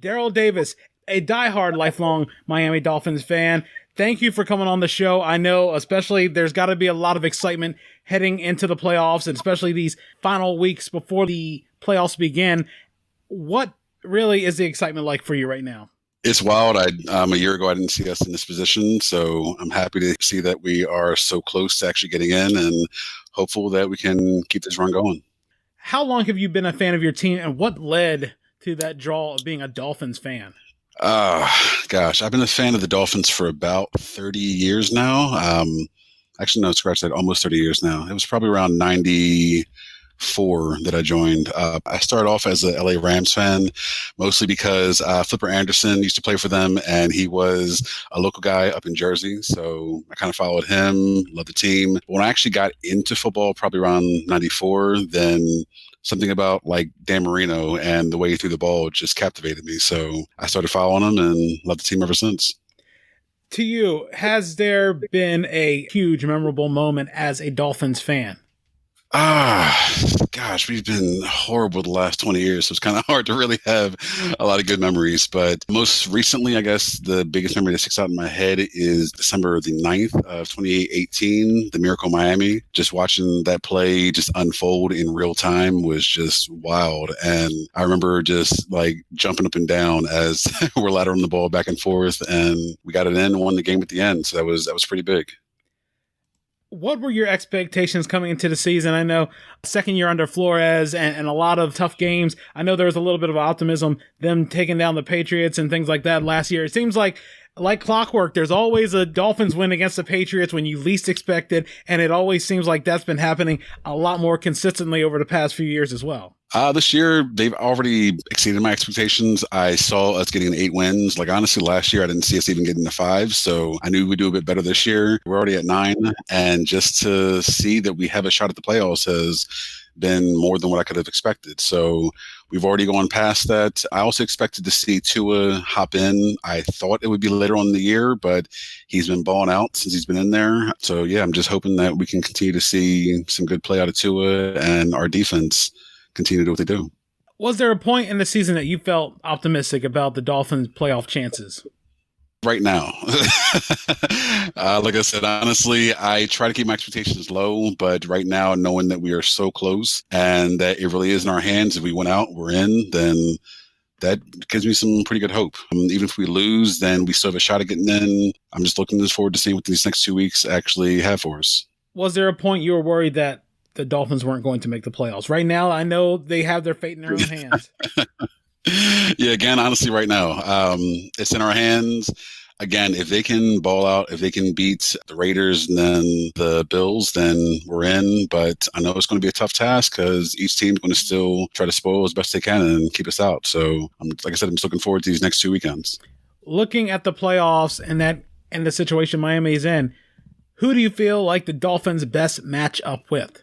Darryl Davis, a diehard lifelong Miami Dolphins fan. Thank you for coming on the show. I know especially there's got to be a lot of excitement heading into the playoffs, and especially these final weeks before the playoffs begin. What really is the excitement like for you right now? It's wild. A year ago, I didn't see us in this position, so I'm happy to see that we are so close to actually getting in and hopeful that we can keep this run going. How long have you been a fan of your team, and what led to that draw of being a Dolphins fan? Gosh, I've been a fan of the Dolphins for about 30 years now. Actually, no, scratch that, almost 30 years now. It was probably around 94 that I joined. I started off as a LA Rams fan, mostly because Flipper Anderson used to play for them, and he was a local guy up in Jersey. So I kind of followed him, loved the team. When I actually got into football, probably around 94, then something about like Dan Marino and the way he threw the ball just captivated me. So I started following him and loved the team ever since. To you, has there been a huge memorable moment as a Dolphins fan? Gosh, we've been horrible the last 20 years, so it's kind of hard to really have a lot of good memories. But most recently, I guess the biggest memory that sticks out in my head is December the 9th of 2018, the Miracle Miami. Just watching that play just unfold in real time was just wild. And I remember just like jumping up and down as we're laddering the ball back and forth, and we got it in and won the game at the end. So that was pretty big. What were your expectations coming into the season? I know second year under Flores and a lot of tough games. I know there was a little bit of optimism, them taking down the Patriots and things like that last year. It seems like clockwork, there's always a Dolphins win against the Patriots when you least expect it, and it always seems like that's been happening a lot more consistently over the past few years as well. This year, they've already exceeded my expectations. I saw us getting 8 wins. Like, honestly, last year, I didn't see us even getting to 5. So I knew we'd do a bit better this year. We're already at 9. And just to see that we have a shot at the playoffs has been more than what I could have expected. So we've already gone past that. I also expected to see Tua hop in. I thought it would be later on in the year, but he's been balling out since he's been in there. So, yeah, I'm just hoping that we can continue to see some good play out of Tua and our defense continue to do what they do. Was there a point in the season that you felt optimistic about the Dolphins' playoff chances? Right now. Like I said, honestly, I try to keep my expectations low, but right now, knowing that we are so close and that it really is in our hands, if we went out, we're in, then that gives me some pretty good hope. Even if we lose, then we still have a shot at getting in. I'm just looking forward to seeing what these next 2 weeks actually have for us. Was there a point you were worried that the Dolphins weren't going to make the playoffs? Right now, I know they have their fate in their own hands. Yeah, again, honestly, right now, it's in our hands. Again, if they can ball out, if they can beat the Raiders and then the Bills, then we're in. But I know it's going to be a tough task because each team's going to still try to spoil as best they can and keep us out. So, like I said, I'm just looking forward to these next 2 weekends. Looking at the playoffs and the situation Miami's in, who do you feel like the Dolphins' best match up with?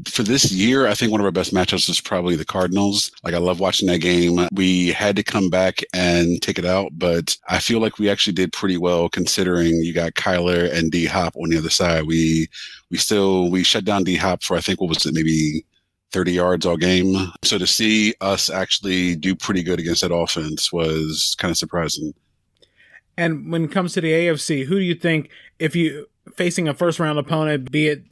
For this year, I think one of our best matchups is probably the Cardinals. Like, I love watching that game. We had to come back and take it out, but I feel like we actually did pretty well considering you got Kyler and D-Hop on the other side. We shut down D-Hop for, I think, what was it, maybe 30 yards all game. So to see us actually do pretty good against that offense was kind of surprising. And when it comes to the AFC, who do you think, if you facing a first-round opponent, be it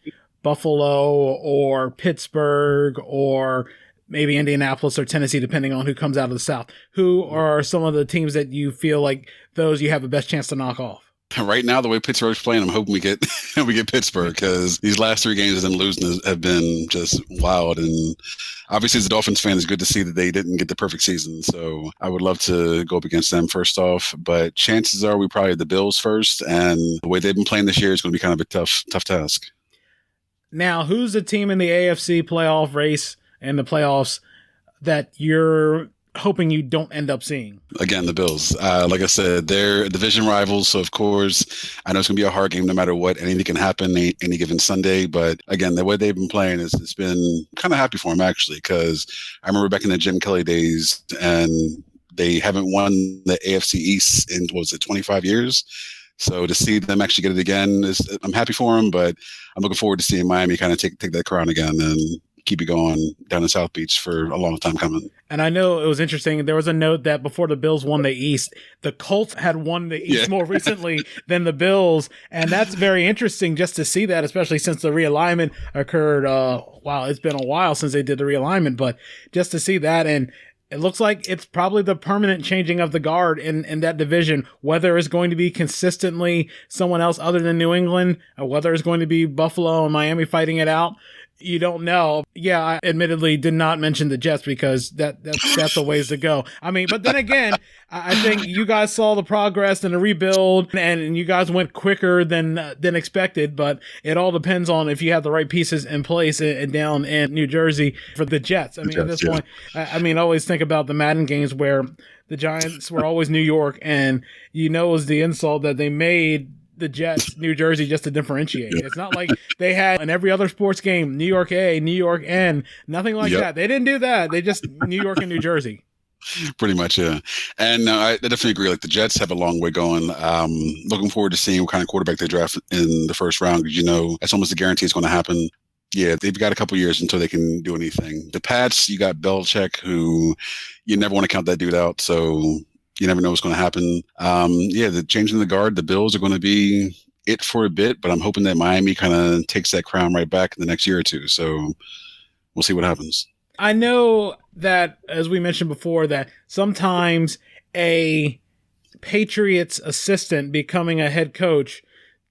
Buffalo or Pittsburgh or maybe Indianapolis or Tennessee, depending on who comes out of the South, who are some of the teams that you feel like those you have the best chance to knock off? Right now, the way Pittsburgh's playing, I'm hoping we get Pittsburgh, because these last 3 games of them losing have been just wild. And obviously, as a Dolphins fan, it's good to see that they didn't get the perfect season. So I would love to go up against them first off. But chances are we probably have the Bills first. And the way they've been playing this year is going to be kind of a tough task. Now, who's the team in the AFC playoff race and the playoffs that you're hoping you don't end up seeing? Again, the Bills. Like I said, they're division rivals. So, of course, I know it's going to be a hard game no matter what. Anything can happen any given Sunday. But, again, the way they've been playing, it's been kind of happy for them, actually, because I remember back in the Jim Kelly days, and they haven't won the AFC East in, 25 years? So to see them actually get it again, I'm happy for them, but I'm looking forward to seeing Miami kind of take that crown again. And keep it going down in South Beach for a long time coming. And I know it was interesting. There was a note that before the Bills won the East, the Colts had won the East more recently than the Bills. And that's very interesting just to see that, especially since the realignment occurred. Wow, it's been a while since they did the realignment, but just to see that. And it looks like it's probably the permanent changing of the guard in that division, whether it's going to be consistently someone else other than New England, or whether it's going to be Buffalo and Miami fighting it out. You don't know. Yeah, I admittedly did not mention the Jets because that's a ways to go. I mean, but then again, I think you guys saw the progress and the rebuild, and you guys went quicker than expected. But it all depends on if you have the right pieces in place and down in New Jersey for the Jets. I mean, at this point, I mean, I always think about the Madden games where the Giants were always New York, and it was the insult that they made the Jets, New Jersey, just to differentiate. It's not like they had in every other sports game, New York A, New York N, nothing like that. They didn't do that. They just New York and New Jersey. Pretty much, yeah. And I definitely agree. Like the Jets have a long way going. Looking forward to seeing what kind of quarterback they draft in the first round because, that's almost a guarantee it's going to happen. Yeah, they've got a couple years until they can do anything. The Pats, you got Belichick, who you never want to count that dude out. So you never know what's going to happen. The changing the guard, the Bills are going to be it for a bit, but I'm hoping that Miami kind of takes that crown right back in the next year or two. So we'll see what happens. I know that, as we mentioned before, that sometimes a Patriots assistant becoming a head coach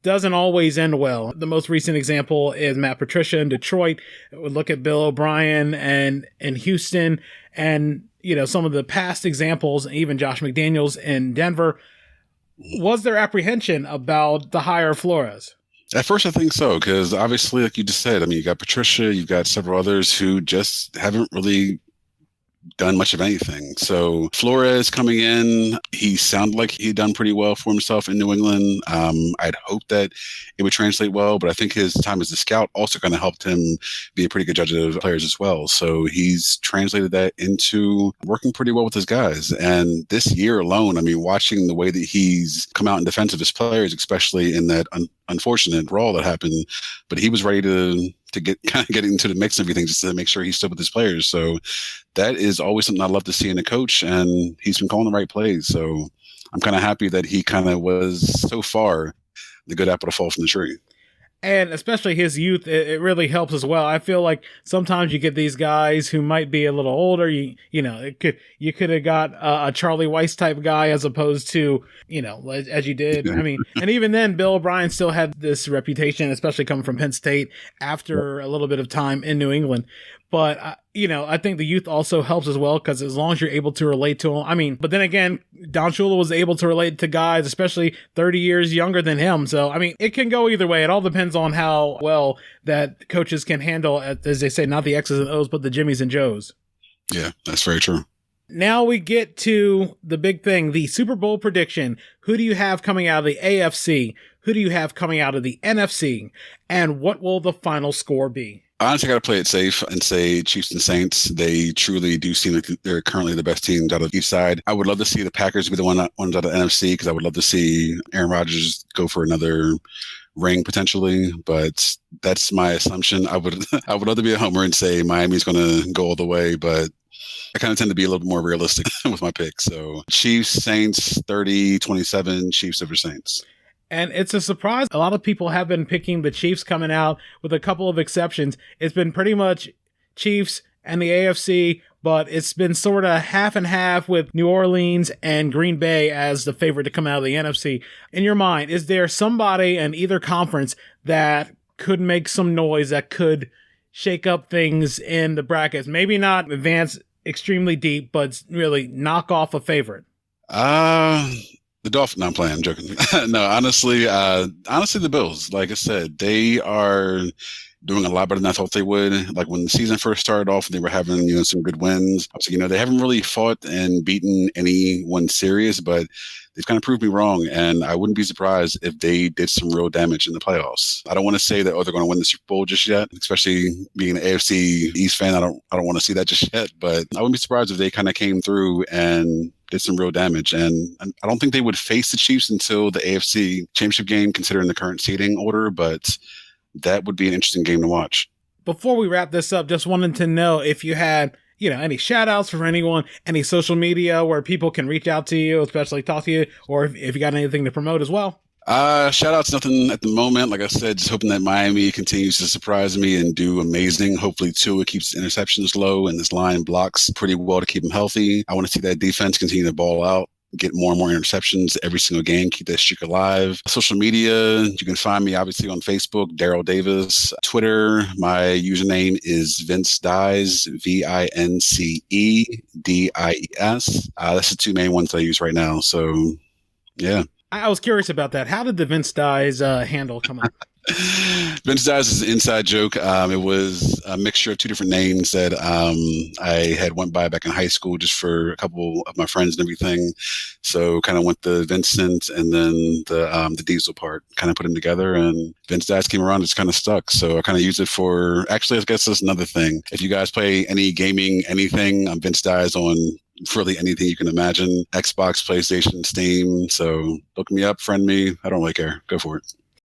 doesn't always end well. The most recent example is Matt Patricia in Detroit. We look at Bill O'Brien and Houston, and some of the past examples, even Josh McDaniels in Denver. Was there apprehension about the hire of Flores? At first, I think so, because obviously, like you just said, I mean, you got Patricia, you've got several others who just haven't really done much of anything. So Flores coming in, he sounded like he'd done pretty well for himself in New England. I'd hoped that it would translate well, but I think his time as a scout also kind of helped him be a pretty good judge of players as well. So he's translated that into working pretty well with his guys. And this year alone, I mean, watching the way that he's come out in defense of his players, especially in that unfortunate brawl that happened, but he was ready to get into the mix and everything just to make sure he's still with his players. So that is always something I love to see in a coach, and he's been calling the right plays. So I'm kind of happy that he kind of was so far the good apple to fall from the tree. And especially his youth, it really helps as well. I feel like sometimes you get these guys who might be a little older. You could have got a Charlie Weiss type guy as opposed to, as you did. I mean, and even then, Bill O'Brien still had this reputation, especially coming from Penn State after a little bit of time in New England. But, I think the youth also helps as well, because as long as you're able to relate to them. I mean, but then again, Don Shula was able to relate to guys, especially 30 years younger than him. So, I mean, it can go either way. It all depends on how well that coaches can handle, as they say, not the X's and O's, but the Jimmies and Joes. Yeah, that's very true. Now we get to the big thing, the Super Bowl prediction. Who do you have coming out of the AFC? Who do you have coming out of the NFC? And what will the final score be? Honestly, I got to play it safe and say Chiefs and Saints. They truly do seem like they're currently the best teams out of each side. I would love to see the Packers be the ones out of the NFC, because I would love to see Aaron Rodgers go for another ring potentially, but that's my assumption. I would love to be a homer and say Miami's going to go all the way, but I kind of tend to be a little bit more realistic with my pick. So Chiefs, Saints, 30-27, Chiefs over Saints. And it's a surprise. A lot of people have been picking the Chiefs coming out, with a couple of exceptions. It's been pretty much Chiefs and the AFC, but it's been sort of half and half, with New Orleans and Green Bay as the favorite to come out of the NFC. In your mind, is there somebody in either conference that could make some noise, that could shake up things in the brackets? Maybe not advance extremely deep, but really knock off a favorite. The Dolphins. No, I'm playing. I'm joking. No, honestly, the Bills. Like I said, they are doing a lot better than I thought they would. Like when the season first started off, they were having some good wins. I was like, they haven't really fought and beaten anyone serious, but they've kind of proved me wrong. And I wouldn't be surprised if they did some real damage in the playoffs. I don't want to say that they're going to win the Super Bowl just yet. Especially being an AFC East fan, I don't want to see that just yet. But I wouldn't be surprised if they kind of came through and did some real damage. And I don't think they would face the Chiefs until the AFC Championship game, considering the current seeding order, but that would be an interesting game to watch. Before we wrap this up, just wanted to know if you had, any shout outs for anyone, any social media where people can reach out to you, especially talk to you, or if you got anything to promote as well. Shout outs, nothing at the moment. Like I said, just hoping that Miami continues to surprise me and do amazing. Hopefully, Tua keeps interceptions low and this line blocks pretty well to keep him healthy. I want to see that defense continue to ball out, get more and more interceptions every single game, keep that streak alive. Social media, you can find me obviously on Facebook, Darryl Davis. Twitter, my username is Vince Dies, VinceDies. That's the two main ones I use right now. So, yeah. I was curious about that. How did the Vince Dies handle come up? Vince Dies is an inside joke. It was a mixture of two different names that I had went by back in high school just for a couple of my friends and everything. So kind of went the Vincent and then the Diesel part, kind of put them together, and Vince Dies came around. It's kind of stuck. So I kind of use it for, actually, I guess that's another thing. If you guys play any gaming, anything, I'm Vince Dies on really anything you can imagine. Xbox, PlayStation, Steam. So look me up, friend me. I don't really care. Go for it.